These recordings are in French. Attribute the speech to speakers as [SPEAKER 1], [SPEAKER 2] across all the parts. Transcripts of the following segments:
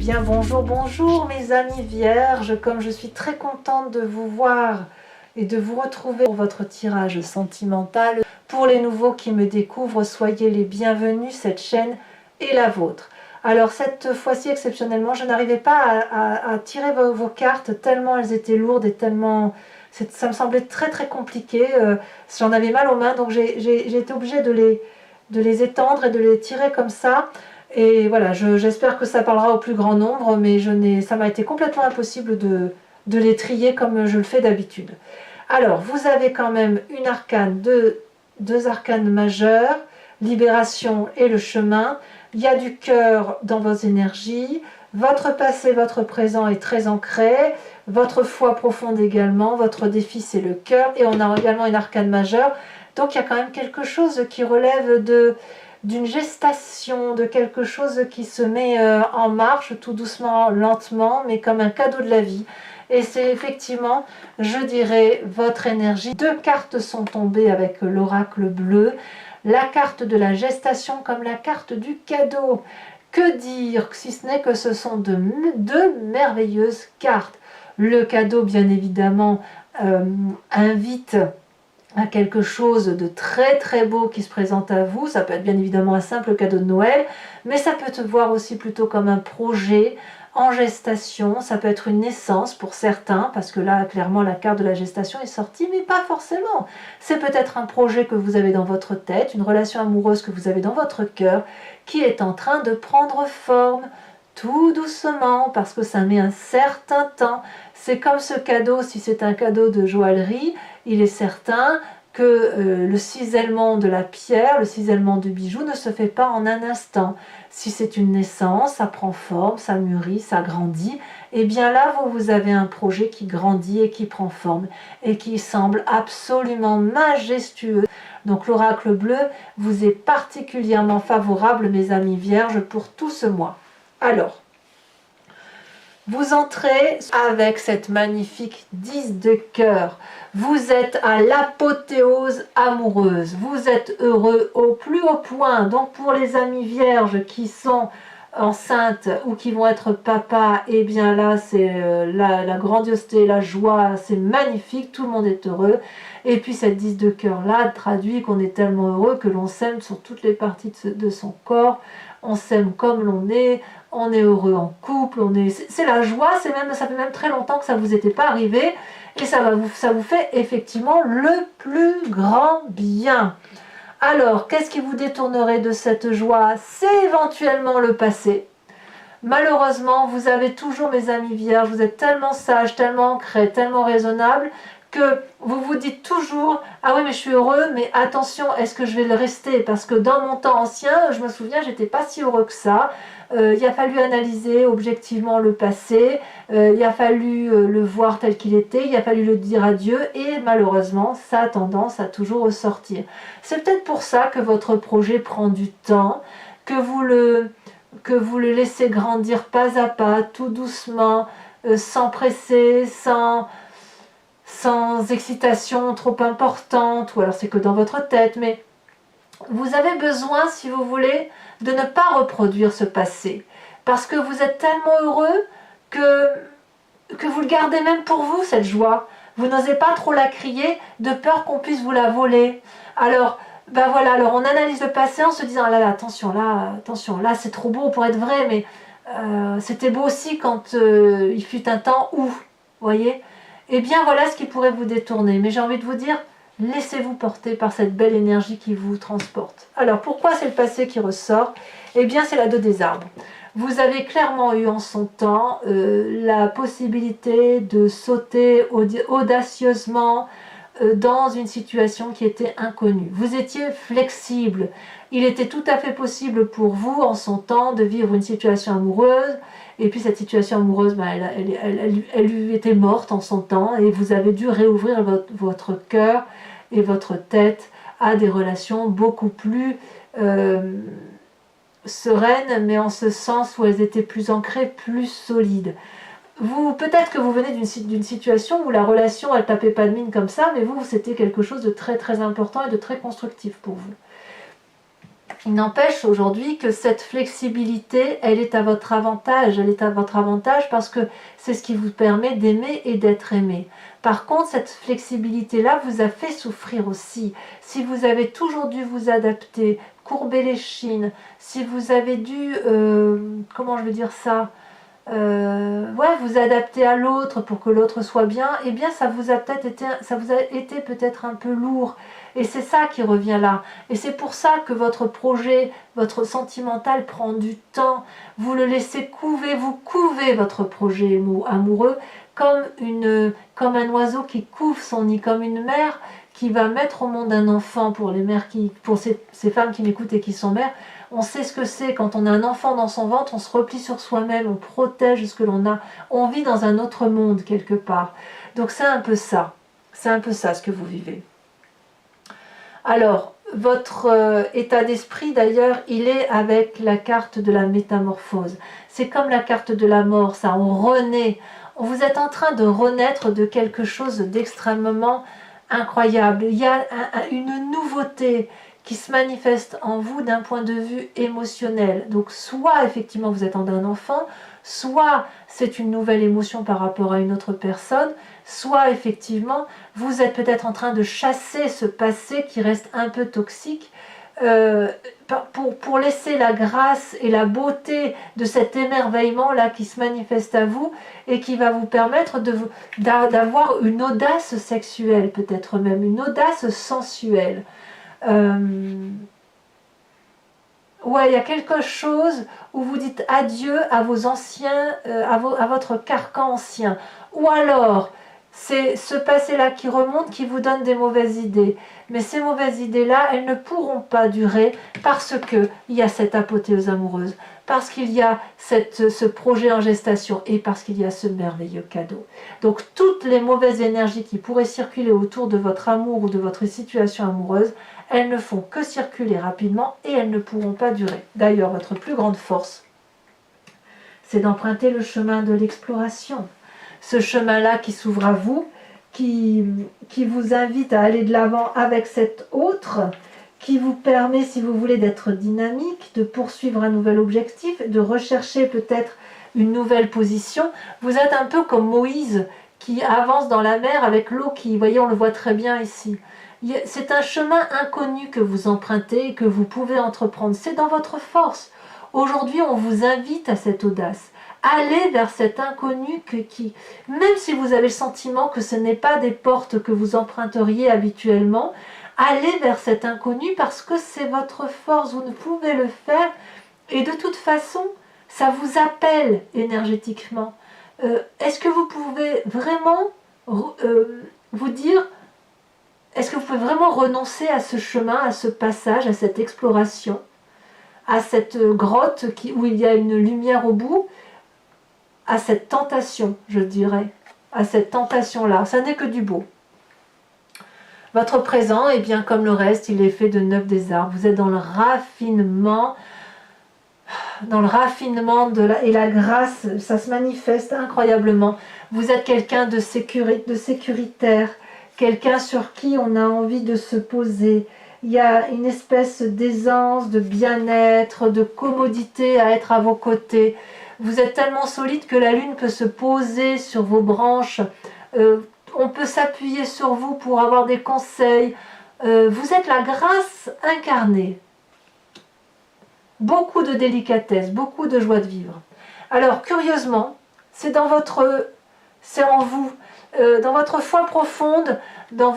[SPEAKER 1] bien bonjour, bonjour mes amis vierges, comme je suis très contente de vous voir et de vous retrouver pour votre tirage sentimental. Pour les nouveaux qui me découvrent, soyez les bienvenus, cette chaîne est la vôtre. Alors cette fois-ci exceptionnellement, je n'arrivais pas à tirer vos cartes tellement elles étaient lourdes et tellement... ça me semblait très très compliqué, j'en avais mal aux mains, donc j'ai été obligée de les étendre et de les tirer comme ça. Et voilà, j'espère que ça parlera au plus grand nombre, mais ça m'a été complètement impossible de les trier comme je le fais d'habitude. Alors, vous avez quand même une arcane, deux arcanes majeures, libération et le chemin. Il y a du cœur dans vos énergies, votre passé, votre présent est très ancré, votre foi profonde également, votre défi c'est le cœur, et on a également une arcane majeure. Donc il y a quand même quelque chose qui relève d'une gestation, de quelque chose qui se met en marche tout doucement, lentement, mais comme un cadeau de la vie. Et c'est effectivement, je dirais, votre énergie. Deux cartes sont tombées avec l'oracle bleu. La carte de la gestation comme la carte du cadeau. Que dire si ce n'est que ce sont deux merveilleuses cartes. Le cadeau, bien évidemment, invite à quelque chose de très très beau qui se présente à vous. Ça peut être bien évidemment un simple cadeau de Noël, mais ça peut te voir aussi plutôt comme un projet en gestation. Ça peut être une naissance pour certains, parce que là clairement la carte de la gestation est sortie, mais pas forcément. C'est peut-être un projet que vous avez dans votre tête, une relation amoureuse que vous avez dans votre cœur, qui est en train de prendre forme tout doucement, parce que ça met un certain temps. C'est comme ce cadeau, si c'est un cadeau de joaillerie, il est certain que le cisèlement de la pierre, le cisèlement du bijou ne se fait pas en un instant. Si c'est une naissance, ça prend forme, ça mûrit, ça grandit, et bien là vous avez un projet qui grandit et qui prend forme et qui semble absolument majestueux. Donc l'oracle bleu vous est particulièrement favorable, mes amis vierges, pour tout ce mois. Alors, vous entrez avec cette magnifique 10 de cœur. Vous êtes à l'apothéose amoureuse. Vous êtes heureux au plus haut point. Donc pour les amis vierges qui sont enceintes ou qui vont être papa, et bien là c'est la grandiosité, la joie, c'est magnifique, tout le monde est heureux. Et puis cette 10 de cœur là traduit qu'on est tellement heureux que l'on s'aime sur toutes les parties de son corps. On s'aime comme l'on est, on est heureux en couple, c'est la joie, ça fait même très longtemps que ça ne vous était pas arrivé, et ça vous fait effectivement le plus grand bien. Alors, qu'est-ce qui vous détournerait de cette joie? C'est éventuellement le passé. Malheureusement, vous avez toujours, mes amis vierges, vous êtes tellement sages, tellement ancrés, tellement raisonnables, que vous vous dites toujours « Ah oui, mais je suis heureux, mais attention, est-ce que je vais le rester ?» Parce que dans mon temps ancien, je me souviens, j'étais pas si heureux que ça. Il a fallu analyser objectivement le passé, il a fallu le voir tel qu'il était, il a fallu le dire adieu, et malheureusement, ça a tendance à toujours ressortir. C'est peut-être pour ça que votre projet prend du temps, que vous le laissez grandir pas à pas, tout doucement, sans presser, sans excitation trop importante, ou alors c'est que dans votre tête, mais vous avez besoin, si vous voulez, de ne pas reproduire ce passé, parce que vous êtes tellement heureux que vous le gardez même pour vous, cette joie. Vous n'osez pas trop la crier, de peur qu'on puisse vous la voler. Alors, ben voilà, alors on analyse le passé en se disant, ah là, attention, là c'est trop beau pour être vrai, mais c'était beau aussi quand il fut un temps où, voyez. Eh bien voilà ce qui pourrait vous détourner, mais j'ai envie de vous dire, laissez-vous porter par cette belle énergie qui vous transporte. Alors pourquoi c'est le passé qui ressort? Eh bien c'est la 2 des arbres. Vous avez clairement eu en son temps la possibilité de sauter audacieusement dans une situation qui était inconnue. Vous étiez flexible. Il était tout à fait possible pour vous en son temps de vivre une situation amoureuse, et puis cette situation amoureuse, ben, elle lui était morte en son temps, et vous avez dû réouvrir votre cœur et votre tête à des relations beaucoup plus sereines, mais en ce sens où elles étaient plus ancrées, plus solides. Peut-être que vous venez d'une situation où la relation, elle tapait pas de mine comme ça, mais vous, c'était quelque chose de très très important et de très constructif pour vous. Il n'empêche aujourd'hui que cette flexibilité, elle est à votre avantage. Elle est à votre avantage parce que c'est ce qui vous permet d'aimer et d'être aimé. Par contre, cette flexibilité-là vous a fait souffrir aussi. Si vous avez toujours dû vous adapter, courber les chines, si vous avez dû, comment je veux dire ça, ouais, vous adapter à l'autre pour que l'autre soit bien, eh bien ça vous a peut-être été, ça vous a été peut-être un peu lourd. Et c'est ça qui revient là. Et c'est pour ça que votre projet, votre sentimental prend du temps. Vous le laissez couver, vous couvez votre projet amoureux comme un oiseau qui couve son nid, comme une mère qui va mettre au monde un enfant. Pour les mères pour ces femmes qui m'écoutent et qui sont mères, on sait ce que c'est. Quand on a un enfant dans son ventre, on se replie sur soi-même, on protège ce que l'on a. On vit dans un autre monde quelque part. Donc c'est un peu ça. C'est un peu ça ce que vous vivez. Alors, votre état d'esprit d'ailleurs, il est avec la carte de la métamorphose. C'est comme la carte de la mort, ça, on renaît. Vous êtes en train de renaître de quelque chose d'extrêmement incroyable. Il y a une nouveauté qui se manifeste en vous d'un point de vue émotionnel. Donc soit effectivement vous êtes un enfant, soit c'est une nouvelle émotion par rapport à une autre personne, soit effectivement vous êtes peut-être en train de chasser ce passé qui reste un peu toxique pour laisser la grâce et la beauté de cet émerveillement là qui se manifeste à vous et qui va vous permettre d'avoir une audace sexuelle, peut-être même une audace sensuelle. Ouais, il y a quelque chose où vous dites adieu à vos anciens, à votre carcan ancien. Ou alors, c'est ce passé-là qui remonte, qui vous donne des mauvaises idées. Mais ces mauvaises idées-là, elles ne pourront pas durer parce qu'il y a cette apothéose amoureuse, parce qu'il y a ce projet en gestation et parce qu'il y a ce merveilleux cadeau. Donc toutes les mauvaises énergies qui pourraient circuler autour de votre amour ou de votre situation amoureuse, elles ne font que circuler rapidement et elles ne pourront pas durer. D'ailleurs, votre plus grande force, c'est d'emprunter le chemin de l'exploration. Ce chemin-là qui s'ouvre à vous, qui vous invite à aller de l'avant avec cet autre, qui vous permet, si vous voulez, d'être dynamique, de poursuivre un nouvel objectif, de rechercher peut-être une nouvelle position. Vous êtes un peu comme Moïse qui avance dans la mer avec l'eau qui, vous voyez, on le voit très bien ici. C'est un chemin inconnu que vous empruntez, que vous pouvez entreprendre. C'est dans votre force. Aujourd'hui, on vous invite à cette audace. Allez vers cet inconnu même si vous avez le sentiment que ce n'est pas des portes que vous emprunteriez habituellement, allez vers cet inconnu parce que c'est votre force, vous ne pouvez le faire et de toute façon, ça vous appelle énergétiquement. Est-ce que vous pouvez vraiment vous dire, est-ce que vous pouvez vraiment renoncer à ce chemin, à ce passage, à cette exploration, à cette grotte où il y a une lumière au bout, à cette tentation, je dirais, à cette tentation-là, ça n'est que du beau. Votre présent, eh bien, comme le reste, il est fait de 9 des arbres. Vous êtes dans le raffinement et la grâce, ça se manifeste incroyablement. Vous êtes quelqu'un de sécuritaire, quelqu'un sur qui on a envie de se poser. Il y a une espèce d'aisance, de bien-être, de commodité à être à vos côtés. Vous êtes tellement solide que la lune peut se poser sur vos branches. On peut s'appuyer sur vous pour avoir des conseils. Vous êtes la grâce incarnée. Beaucoup de délicatesse, beaucoup de joie de vivre. Alors, curieusement, c'est en vous, dans votre foi profonde, dans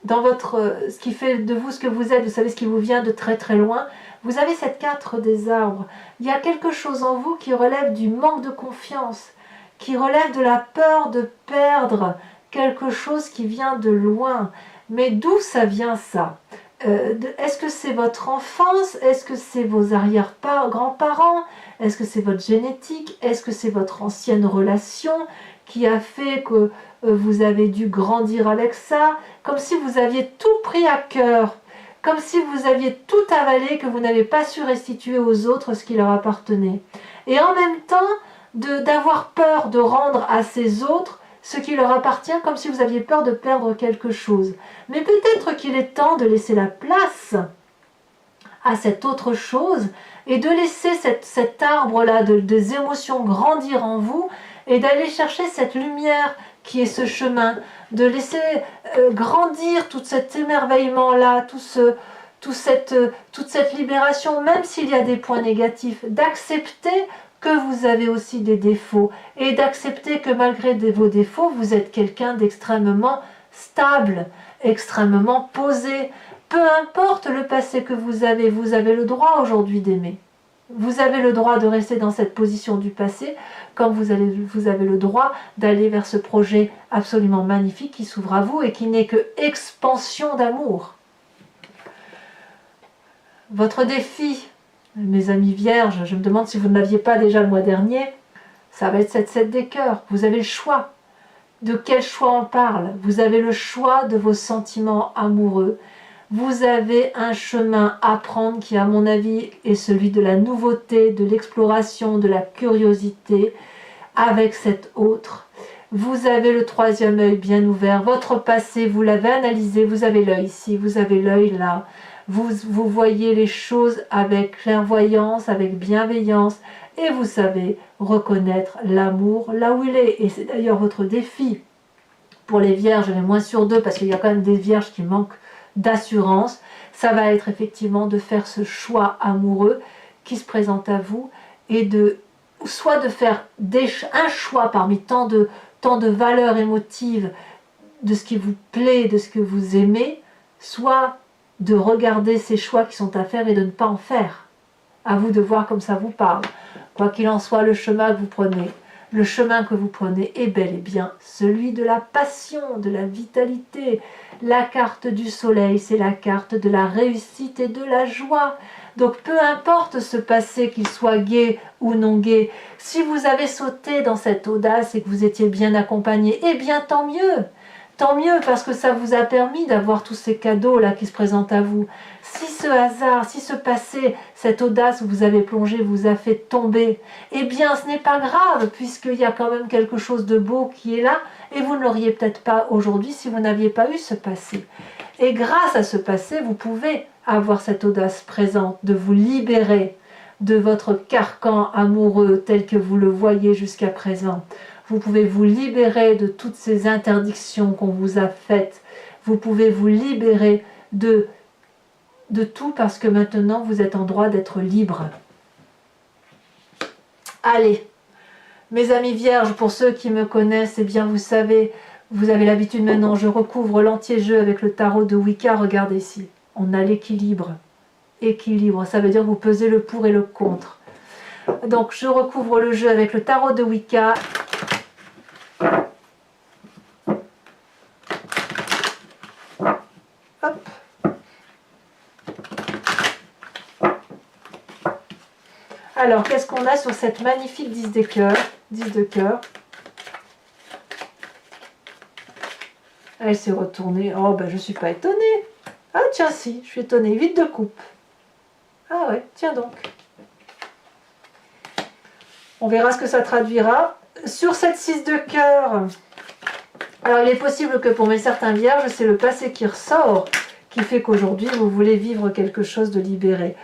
[SPEAKER 1] ce qui fait de vous ce que vous êtes, vous savez ce qui vous vient de très très loin, vous avez cette carte des arbres. Il y a quelque chose en vous qui relève du manque de confiance, qui relève de la peur de perdre quelque chose qui vient de loin. Mais d'où ça vient ça ? Est-ce que c'est votre enfance? Est-ce que c'est vos arrière-grands-parents? Est-ce que c'est votre génétique? Est-ce que c'est votre ancienne relation qui a fait que vous avez dû grandir avec ça? Comme si vous aviez tout pris à cœur, comme si vous aviez tout avalé, que vous n'avez pas su restituer aux autres ce qui leur appartenait. Et en même temps, d'avoir peur de rendre à ces autres ce qui leur appartient, comme si vous aviez peur de perdre quelque chose. Mais peut-être qu'il est temps de laisser la place à cette autre chose et de laisser cet arbre-là des émotions grandir en vous et d'aller chercher cette lumière qui est ce chemin, de laisser grandir tout cet émerveillement-là, toute cette libération, même s'il y a des points négatifs, d'accepter que vous avez aussi des défauts et d'accepter que malgré vos défauts, vous êtes quelqu'un d'extrêmement stable, extrêmement posé. Peu importe le passé que vous avez le droit aujourd'hui d'aimer. Vous avez le droit de rester dans cette position du passé, comme vous avez le droit d'aller vers ce projet absolument magnifique qui s'ouvre à vous et qui n'est que expansion d'amour. Votre défi, mes amis vierges, je me demande si vous ne l'aviez pas déjà le mois dernier, ça va être cette 7 des cœurs. Vous avez le choix. De quel choix on parle? Vous avez le choix de vos sentiments amoureux. Vous avez un chemin à prendre qui, à mon avis, est celui de la nouveauté, de l'exploration, de la curiosité avec cet autre. Vous avez le troisième œil bien ouvert. Votre passé, vous l'avez analysé. Vous avez l'œil ici, vous avez l'œil là. Vous voyez les choses avec clairvoyance, avec bienveillance. Et vous savez reconnaître l'amour là où il est. Et c'est d'ailleurs votre défi. Pour les vierges, les moins sur 2, parce qu'il y a quand même des vierges qui manquent d'assurance, ça va être effectivement de faire ce choix amoureux qui se présente à vous et soit de faire un choix parmi tant de valeurs émotives de ce qui vous plaît, de ce que vous aimez, soit de regarder ces choix qui sont à faire et de ne pas en faire. À vous de voir comme ça vous parle. Quoi qu'il en soit, le chemin que vous prenez est bel et bien celui de la passion, de la vitalité. La carte du soleil, c'est la carte de la réussite et de la joie. Donc peu importe ce passé, qu'il soit gai ou non gai, si vous avez sauté dans cette audace et que vous étiez bien accompagné, eh bien tant mieux. Tant mieux parce que ça vous a permis d'avoir tous ces cadeaux-là qui se présentent à vous. Si ce hasard, si ce passé, cette audace où vous avez plongé vous a fait tomber, eh bien ce n'est pas grave puisqu'il y a quand même quelque chose de beau qui est là et vous ne l'auriez peut-être pas aujourd'hui si vous n'aviez pas eu ce passé. Et grâce à ce passé, vous pouvez avoir cette audace présente de vous libérer de votre carcan amoureux tel que vous le voyez jusqu'à présent. Vous pouvez vous libérer de toutes ces interdictions qu'on vous a faites. Vous pouvez vous libérer de tout parce que maintenant vous êtes en droit d'être libre. Allez, mes amis vierges, pour ceux qui me connaissent, eh bien vous savez, vous avez l'habitude maintenant, je recouvre l'entier jeu avec le tarot de Wicca. Regardez ici, on a l'équilibre. Équilibre, ça veut dire que vous pesez le pour et le contre. Donc je recouvre le jeu avec le tarot de Wicca. Hop. Alors, qu'est-ce qu'on a sur cette magnifique 10 des cœurs? 10 de cœur. Elle s'est retournée. Oh, ben je ne suis pas étonnée. Ah, tiens, si, je suis étonnée. 8 de coupe. Ah ouais, tiens donc. On verra ce que ça traduira. Sur cette 6 de cœur, alors il est possible que pour mes certains vierges, c'est le passé qui ressort, qui fait qu'aujourd'hui, vous voulez vivre quelque chose de libéré.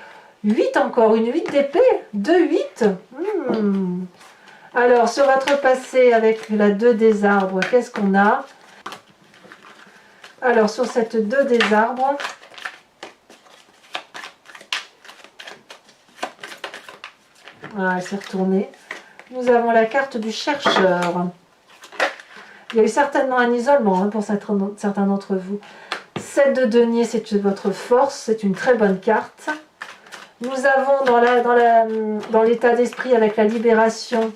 [SPEAKER 1] 8 encore, une 8 d'épée, 2 8. Alors, sur votre passé avec la 2 des arbres, qu'est-ce qu'on a? Alors, sur cette 2 des arbres, elle s'est retournée. Nous avons la carte du chercheur. Il y a eu certainement un isolement pour certains d'entre vous. 7 de denier, c'est votre force, c'est une très bonne carte. Nous avons dans l'état d'esprit avec la libération,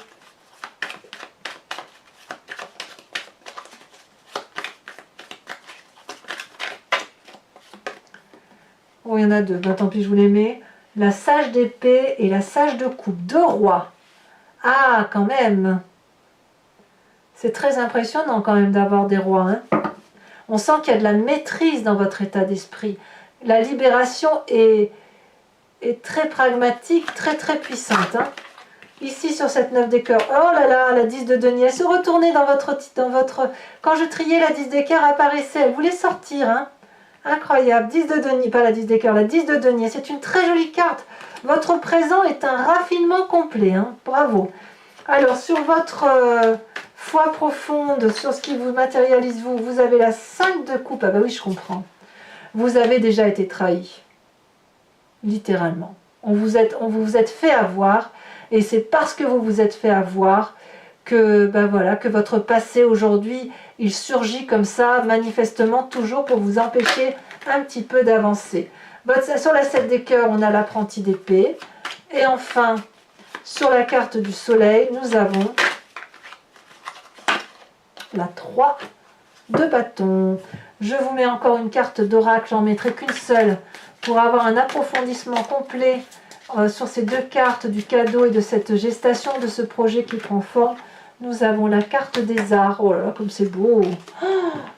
[SPEAKER 1] oh, il y en a deux, ben, tant pis, je vous les mets. La sage d'épée et la sage de coupe, 2 rois. Ah, quand même. C'est très impressionnant quand même d'avoir des rois. Hein. On sent qu'il y a de la maîtrise dans votre état d'esprit. La libération est très pragmatique, très très puissante. Hein. Ici sur cette 9 des cœurs, oh là là, la 10 de denier, elle se retournait dans votre... Quand je triais, la 10 des cœurs apparaissait, elle voulait sortir. Hein. Incroyable. 10 de denier, pas la 10 des cœurs, la 10 de denier. C'est une très jolie carte. Votre présent est un raffinement complet. Hein. Bravo. Alors, sur votre foi profonde, sur ce qui vous matérialise, vous avez la 5 de coupe. Ah bah oui, je comprends. Vous avez déjà été trahi. Littéralement. On vous êtes fait avoir. Et c'est parce que vous vous êtes fait avoir que, ben voilà, que votre passé aujourd'hui, il surgit comme ça, manifestement toujours pour vous empêcher un petit peu d'avancer. Sur la 7 des cœurs, on a l'apprenti d'épée. Et enfin, sur la carte du soleil, nous avons la 3 de bâton. Je vous mets encore une carte d'oracle, j'en mettrai qu'une seule pour avoir un approfondissement complet sur ces deux cartes du cadeau et de cette gestation de ce projet qui prend forme. Nous avons la carte des arts. Oh là là, comme c'est beau. Oh,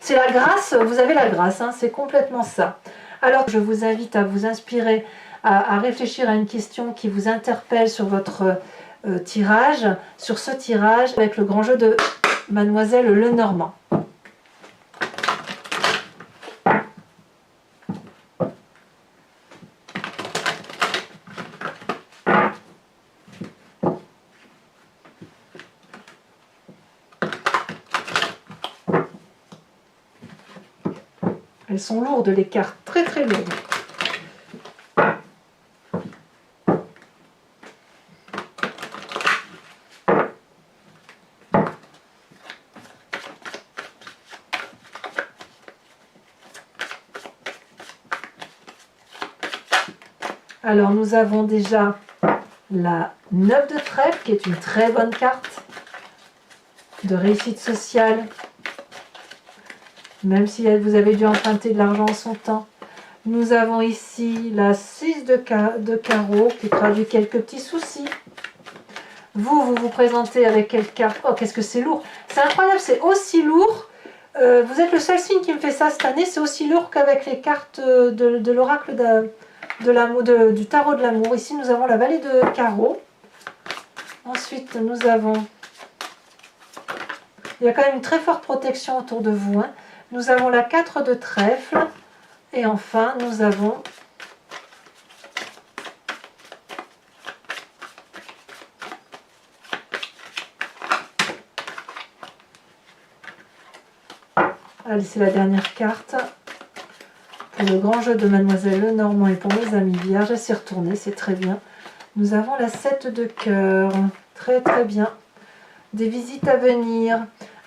[SPEAKER 1] c'est la grâce, vous avez la grâce, hein, c'est complètement ça. Alors, je vous invite à vous inspirer, à réfléchir à une question qui vous interpelle sur votre tirage, sur ce tirage, avec le grand jeu de Mademoiselle Lenormand. Elles sont lourdes, les cartes, très très lourdes. Alors nous avons déjà la 9 de trèfle, qui est une très bonne carte de réussite sociale. Même si vous avez dû emprunter de l'argent en son temps. Nous avons ici la 6 de carreau qui traduit quelques petits soucis. Vous vous présentez avec quelle carte? Oh, qu'est-ce que c'est lourd! C'est incroyable, c'est aussi lourd. Vous êtes le seul signe qui me fait ça cette année. C'est aussi lourd qu'avec les cartes de l'oracle du tarot de l'amour. Ici, nous avons la vallée de carreau. Ensuite, nous avons... Il y a quand même une très forte protection autour de vous. Hein. Nous avons la 4 de trèfle. Et enfin, nous avons allez, c'est la dernière carte. Pour le grand jeu de Mademoiselle Lenormand et pour mes amis vierges, c'est retourné, c'est très bien. Nous avons la 7 de cœur. Très très bien. Des visites à venir.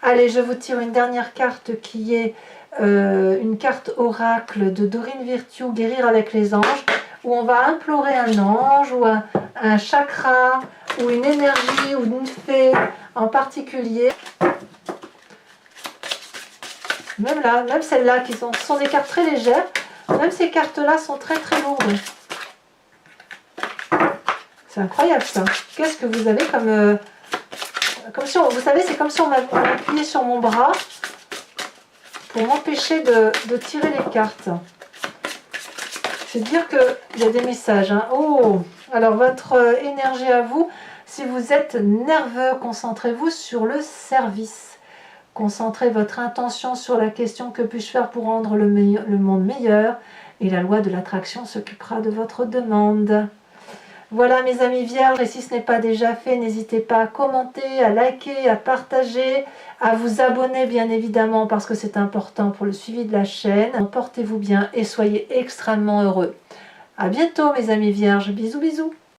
[SPEAKER 1] Allez, je vous tire une dernière carte qui est une carte oracle de Dorine Virtue, Guérir avec les anges, où on va implorer un ange ou un chakra ou une énergie ou une fée en particulier. Même là, même celles-là qui sont des cartes très légères, même ces cartes-là sont très très lourdes. C'est incroyable ça. Qu'est-ce que vous avez comme si vous savez, c'est comme si on m'appuyait sur mon bras pour m'empêcher de tirer les cartes. C'est dire qu'il y a des messages. Hein. Oh, alors votre énergie à vous, si vous êtes nerveux, concentrez-vous sur le service. Concentrez votre intention sur la question: que puis-je faire pour rendre le monde meilleur? Et la loi de l'attraction s'occupera de votre demande. Voilà mes amis vierges, et si ce n'est pas déjà fait, n'hésitez pas à commenter, à liker, à partager, à vous abonner bien évidemment parce que c'est important pour le suivi de la chaîne. Portez-vous bien et soyez extrêmement heureux. À bientôt mes amis vierges, bisous bisous.